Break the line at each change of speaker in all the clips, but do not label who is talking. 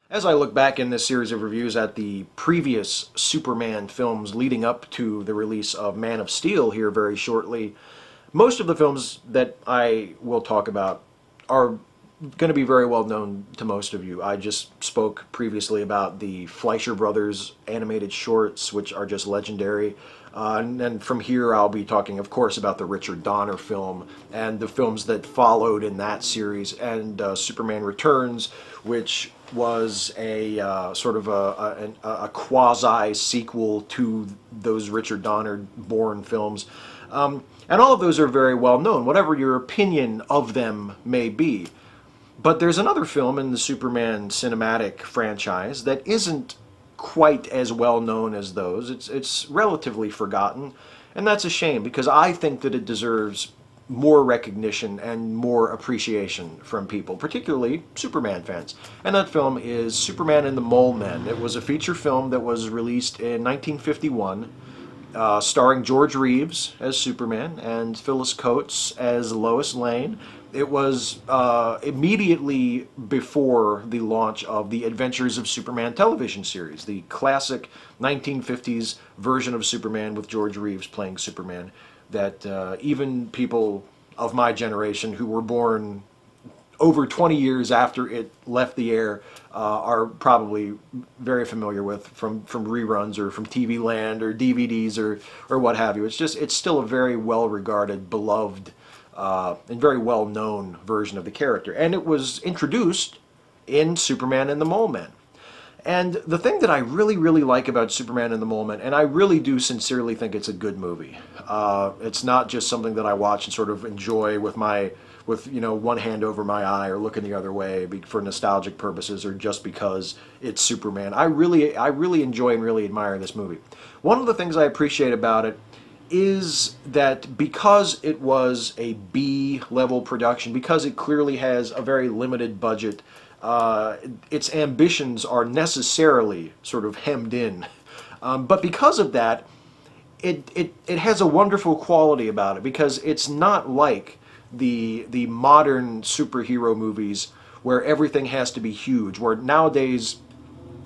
As I look back in this series of reviews at the previous Superman films leading up to the release of Man of Steel here very shortly, most of the films that I will talk about are going to be very well known to most of you. I just spoke previously about the Fleischer Brothers animated shorts, which are just legendary. And then from here, I'll be talking, of course, about the Richard Donner film and the films that followed in that series, and Superman Returns, which was a sort of a quasi sequel to those Richard Donner born films. And all of those are very well known, whatever your opinion of them may be. But there's another film in the Superman cinematic franchise that isn't quite as well known as those. It's relatively forgotten, and that's a shame because I think that it deserves more recognition and more appreciation from people, particularly Superman fans. And that film is Superman and the Mole Men. It was a feature film that was released in 1951, starring George Reeves as Superman and Phyllis Coates as Lois Lane. It was immediately before the launch of the Adventures of Superman television series, the classic 1950s version of Superman with George Reeves playing Superman, that even people of my generation who were born over 20 years after it left the air are probably very familiar with from reruns or from TV Land or DVDs or what have you. It's still a very well-regarded, beloved, and very well-known version of the character. And it was introduced in Superman and the Mole Men. And the thing that I really, really like about Superman and the Mole Men, and I really do sincerely think it's a good movie. It's not just something that I watch and sort of enjoy with one hand over my eye or looking the other way for nostalgic purposes or just because it's Superman. I really enjoy and really admire this movie. One of the things I appreciate about it is that because it was a B-level production, because it clearly has a very limited budget, its ambitions are necessarily sort of hemmed in. But because of that, it has a wonderful quality about it, because it's not like the modern superhero movies where everything has to be huge, where nowadays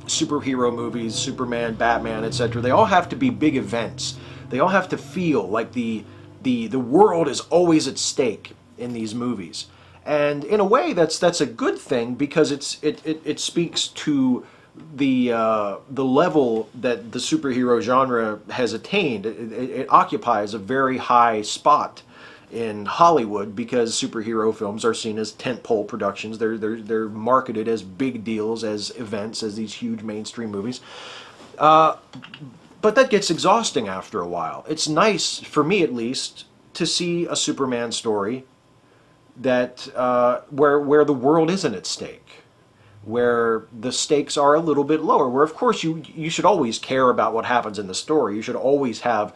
superhero movies, Superman, Batman, etc., they all have to be big events. They all have to feel like the world is always at stake in these movies. And in a way, that's a good thing, because it speaks to the level that the superhero genre has attained. It occupies a very high spot in Hollywood because superhero films are seen as tentpole productions. They're marketed as big deals, as events, as these huge mainstream movies. But that gets exhausting after a while. It's nice, for me at least, to see a Superman story that where the world isn't at stake, where the stakes are a little bit lower, where of course you should always care about what happens in the story. You should always have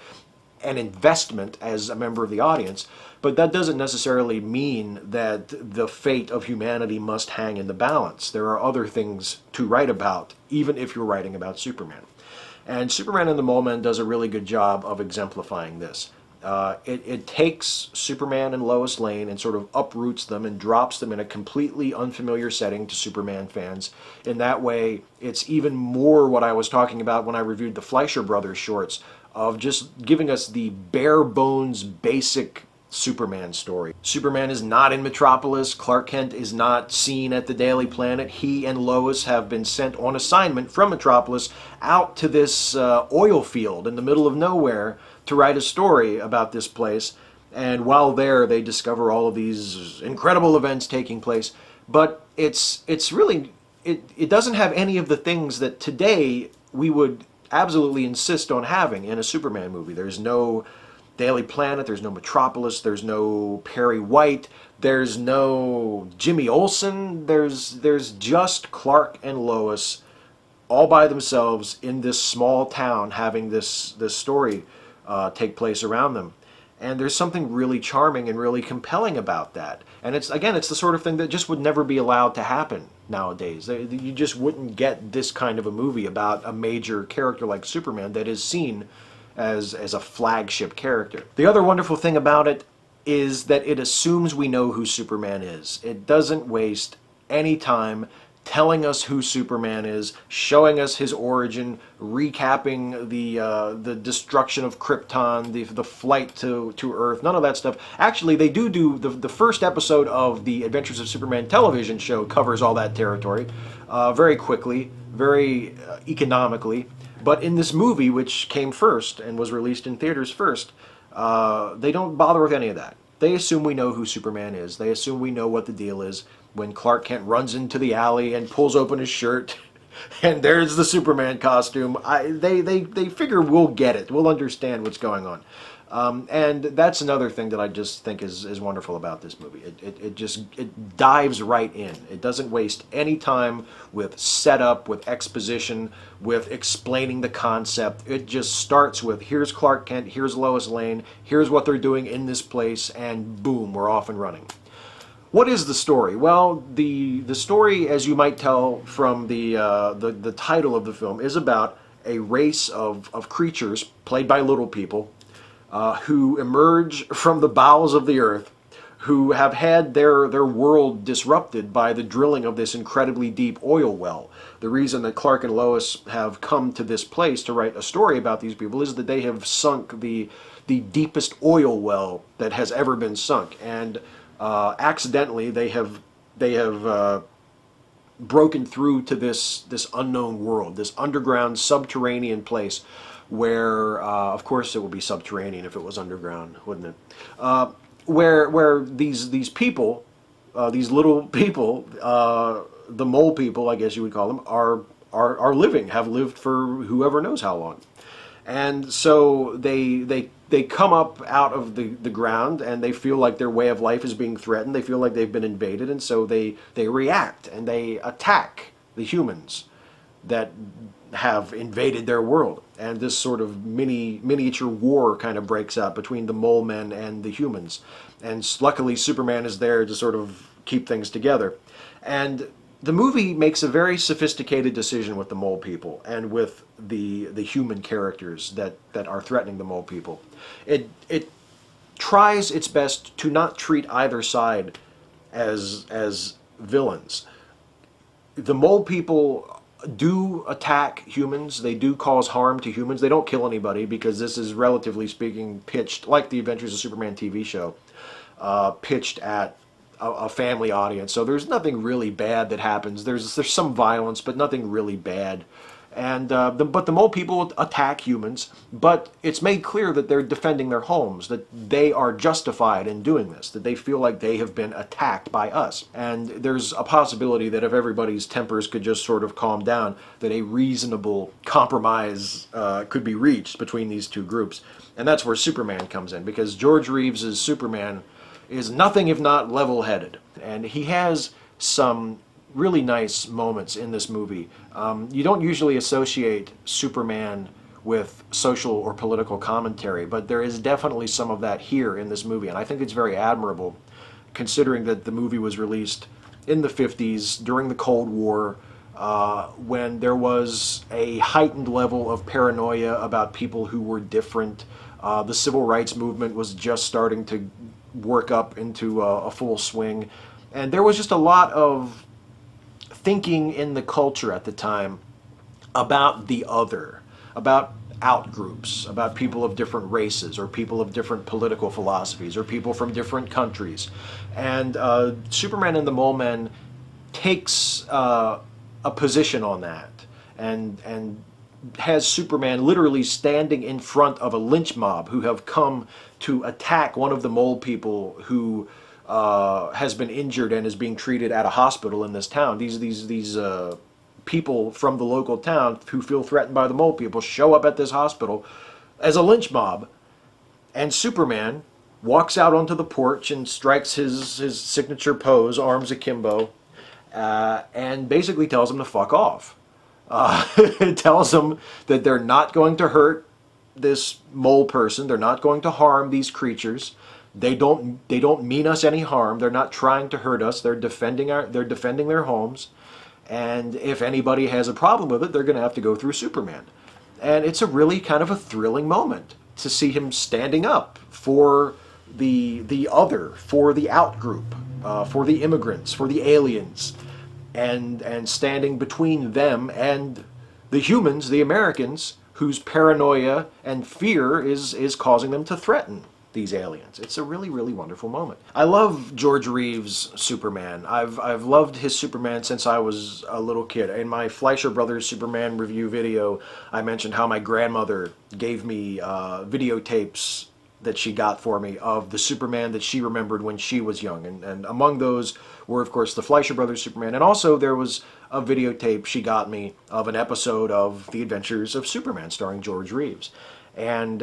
an investment as a member of the audience, but that doesn't necessarily mean that the fate of humanity must hang in the balance. There are other things to write about, even if you're writing about Superman. And Superman and the Mole Men does a really good job of exemplifying this. It takes Superman and Lois Lane and sort of uproots them and drops them in a completely unfamiliar setting to Superman fans. In that way, it's even more what I was talking about when I reviewed the Fleischer Brothers shorts, of just giving us the bare bones, basic Superman story. Superman is not in Metropolis. Clark Kent is not seen at the Daily Planet. He and Lois have been sent on assignment from Metropolis out to this oil field in the middle of nowhere to write a story about this place. And while there, they discover all of these incredible events taking place. But it's really, it doesn't have any of the things that today we would absolutely insist on having in a Superman movie. There's no Daily Planet, there's no Metropolis, there's no Perry White, there's no Jimmy Olsen, there's just Clark and Lois all by themselves in this small town having this story take place around them. And there's something really charming and really compelling about that. And it's the sort of thing that just would never be allowed to happen nowadays. You just wouldn't get this kind of a movie about a major character like Superman that is seen as a flagship character. The other wonderful thing about it is that it assumes we know who Superman is. It doesn't waste any time telling us who Superman is, showing us his origin, recapping the destruction of Krypton, the flight to Earth, none of that stuff. Actually, they do the first episode of the Adventures of Superman television show covers all that territory very quickly, very economically. But in this movie, which came first and was released in theaters first, they don't bother with any of that. They assume we know who Superman is. They assume we know what the deal is. When Clark Kent runs into the alley and pulls open his shirt, and there's the Superman costume, they figure we'll get it. We'll understand what's going on. And that's another thing that I just think is wonderful about this movie. It dives right in. It doesn't waste any time with setup, with exposition, with explaining the concept. It just starts with, here's Clark Kent, here's Lois Lane, here's what they're doing in this place, and boom, we're off and running. What is the story? Well, the story, as you might tell from the title of the film, is about a race of creatures played by little people who emerge from the bowels of the earth, who have had their world disrupted by the drilling of this incredibly deep oil well. The reason that Clark and Lois have come to this place to write a story about these people is that they have sunk the deepest oil well that has ever been sunk, and accidentally they have broken through to this unknown world, this underground subterranean place where, of course it would be subterranean if it was underground, wouldn't it? Where these people, these little people, the mole people, I guess you would call them, are living, have lived for whoever knows how long. And so they come up out of the ground, and they feel like their way of life is being threatened. They feel like they've been invaded, and so they react and they attack the humans that have invaded their world. And this sort of miniature war kind of breaks out between the mole men and the humans. And luckily Superman is there to sort of keep things together. And the movie makes a very sophisticated decision with the mole people and with the human characters that are threatening the mole people. It tries its best to not treat either side as villains. The mole people do attack humans. They do cause harm to humans. They don't kill anybody, because this is, relatively speaking, pitched like the Adventures of Superman TV show, pitched at a family audience. So there's nothing really bad that happens. There's some violence, but nothing really bad. And but the mole people attack humans, but it's made clear that they're defending their homes, that they are justified in doing this, that they feel like they have been attacked by us. And there's a possibility that if everybody's tempers could just sort of calm down, that a reasonable compromise could be reached between these two groups. And that's where Superman comes in, because George Reeves' Superman is nothing if not level-headed. And he has some really nice moments in this movie. You don't usually associate Superman with social or political commentary, but there is definitely some of that here in this movie, and I think it's very admirable, considering that the movie was released in the 50s during the Cold War, when there was a heightened level of paranoia about people who were different. The civil rights movement was just starting to work up into a full swing, and there was just a lot of thinking in the culture at the time about the other, about outgroups, about people of different races, or people of different political philosophies, or people from different countries. And Superman and the Mole Men takes a position on that, and has Superman literally standing in front of a lynch mob who have come to attack one of the mole people who has been injured and is being treated at a hospital in this town. These people from the local town who feel threatened by the mole people show up at this hospital as a lynch mob, and Superman walks out onto the porch and strikes his signature pose, arms akimbo, and basically tells them to fuck off. It tells them that they're not going to hurt this mole person. They're not going to harm these creatures. They don't mean us any harm. They're not trying to hurt us. They're defending their homes. And if anybody has a problem with it, they're going to have to go through Superman. And it's a really kind of a thrilling moment to see him standing up for the other, for the out group, for the immigrants, for the aliens. and standing between them and the humans, the Americans, whose paranoia and fear is causing them to threaten these aliens. It's a really, really wonderful moment. I love George Reeves' Superman. I've loved his Superman since I was a little kid. In my Fleischer Brothers Superman review video, I mentioned how my grandmother gave me videotapes that she got for me of the Superman that she remembered when she was young. And among those were, of course, the Fleischer Brothers Superman. And also there was a videotape she got me of an episode of The Adventures of Superman starring George Reeves. And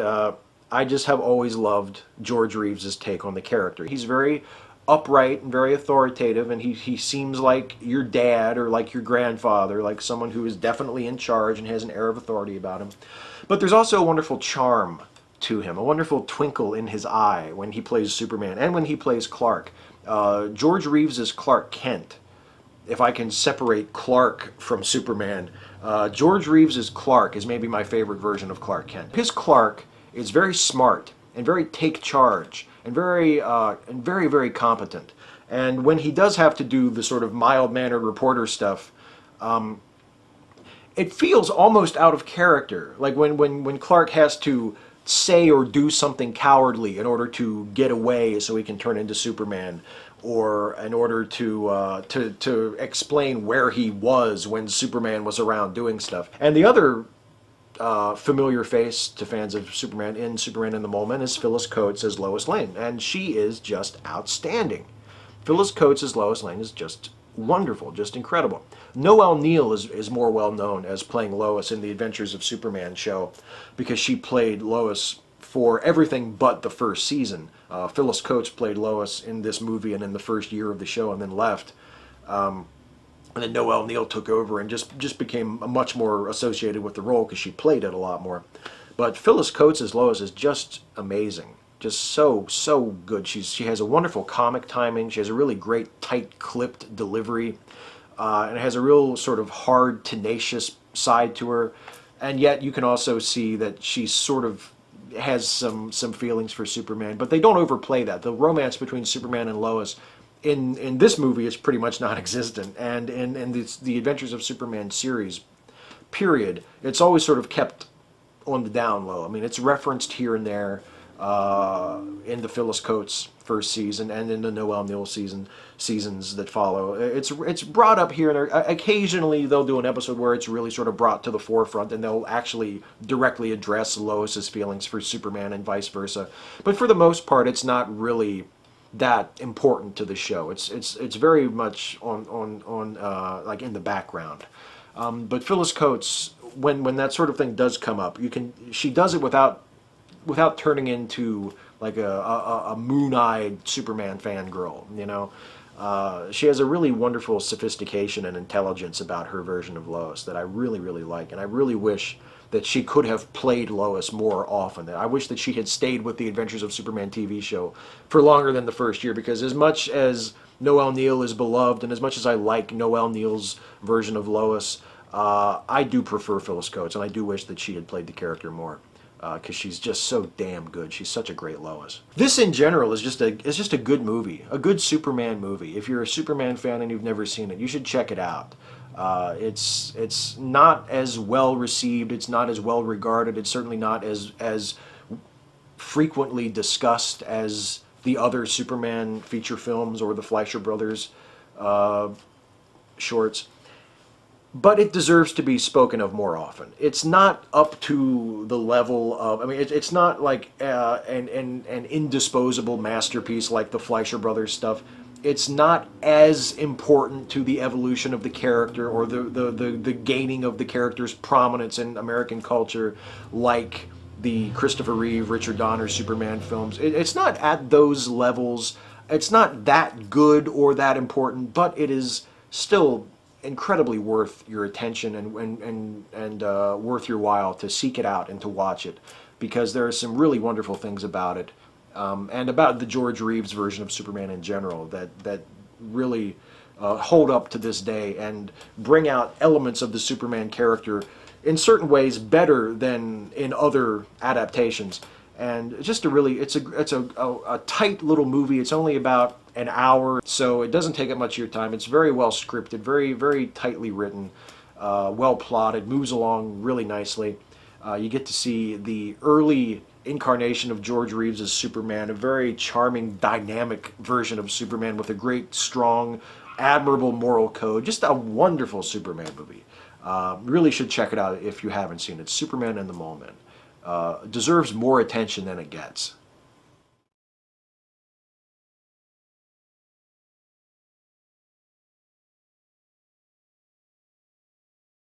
I just have always loved George Reeves' take on the character. He's very upright and very authoritative, and he seems like your dad or like your grandfather, like someone who is definitely in charge and has an air of authority about him. But there's also a wonderful charm to him, a wonderful twinkle in his eye when he plays Superman and when he plays Clark. George Reeves' Clark Kent, if I can separate Clark from Superman, George Reeves' Clark is maybe my favorite version of Clark Kent. His Clark is very smart and very take charge and very, very competent. And when he does have to do the sort of mild-mannered reporter stuff, it feels almost out of character. Like when Clark has to say or do something cowardly in order to get away so he can turn into Superman, or in order to explain where he was when Superman was around doing stuff. And the other familiar face to fans of Superman in Superman in the Moment is Phyllis Coates as Lois Lane, and she is just outstanding. Phyllis Coates as Lois Lane is just wonderful, just incredible. Noelle Neal is more well known as playing Lois in the Adventures of Superman show because she played Lois for everything but the first season. Phyllis Coates played Lois in this movie and in the first year of the show and then left. And then Noelle Neal took over and just became much more associated with the role because she played it a lot more. But Phyllis Coates as Lois is just amazing. Just so good. She has a wonderful comic timing. She has a really great tight clipped delivery. And it has a real sort of hard, tenacious side to her. And yet you can also see that she sort of has some feelings for Superman. But they don't overplay that. The romance between Superman and Lois in this movie is pretty much non-existent. And in the Adventures of Superman series, period, it's always sort of kept on the down low. I mean, it's referenced here and there in the Phyllis Coates first season and in the Noelle Neal seasons that follow. It's brought up here and there. Occasionally they'll do an episode where it's really sort of brought to the forefront and they'll actually directly address Lois's feelings for Superman and vice versa. But for the most part, it's not really that important to the show. It's very much on like in the background. But Phyllis Coates, when that sort of thing does come up, she does it without turning into like a moon-eyed Superman fangirl, you know. She has a really wonderful sophistication and intelligence about her version of Lois that I really, really like, and I really wish that she could have played Lois more often. I wish that she had stayed with the Adventures of Superman TV show for longer than the first year, because as much as Noelle Neal is beloved, and as much as I like Noelle Neal's version of Lois, I do prefer Phyllis Coates, and I do wish that she had played the character more. Because she's just so damn good. She's such a great Lois. This in general is just a good movie, a good Superman movie. If you're a Superman fan and you've never seen it, you should check it out. It's not as well received. It's not as well regarded. It's certainly not as frequently discussed as the other Superman feature films or the Fleischer Brothers shorts. But it deserves to be spoken of more often. It's not up to the level of, I mean, it's not like an indisposable masterpiece like the Fleischer Brothers stuff. It's not as important to the evolution of the character or the gaining of the character's prominence in American culture like the Christopher Reeve, Richard Donner Superman films. It's not at those levels. It's not that good or that important, but it is still incredibly worth your attention and worth your while to seek it out and to watch it, because there are some really wonderful things about it, and about the George Reeves version of Superman in general that really hold up to this day and bring out elements of the Superman character in certain ways better than in other adaptations. and just a really, it's a tight little movie. It's only about an hour, so it doesn't take up much of your time. It's very well scripted, very, very tightly written, well plotted, moves along really nicely. You get to see the early incarnation of George Reeves as Superman, a very charming, dynamic version of Superman with a great, strong, admirable moral code. Just a wonderful Superman movie. Really should check it out if you haven't seen it. Superman and the Mole Men. Deserves more attention than it gets.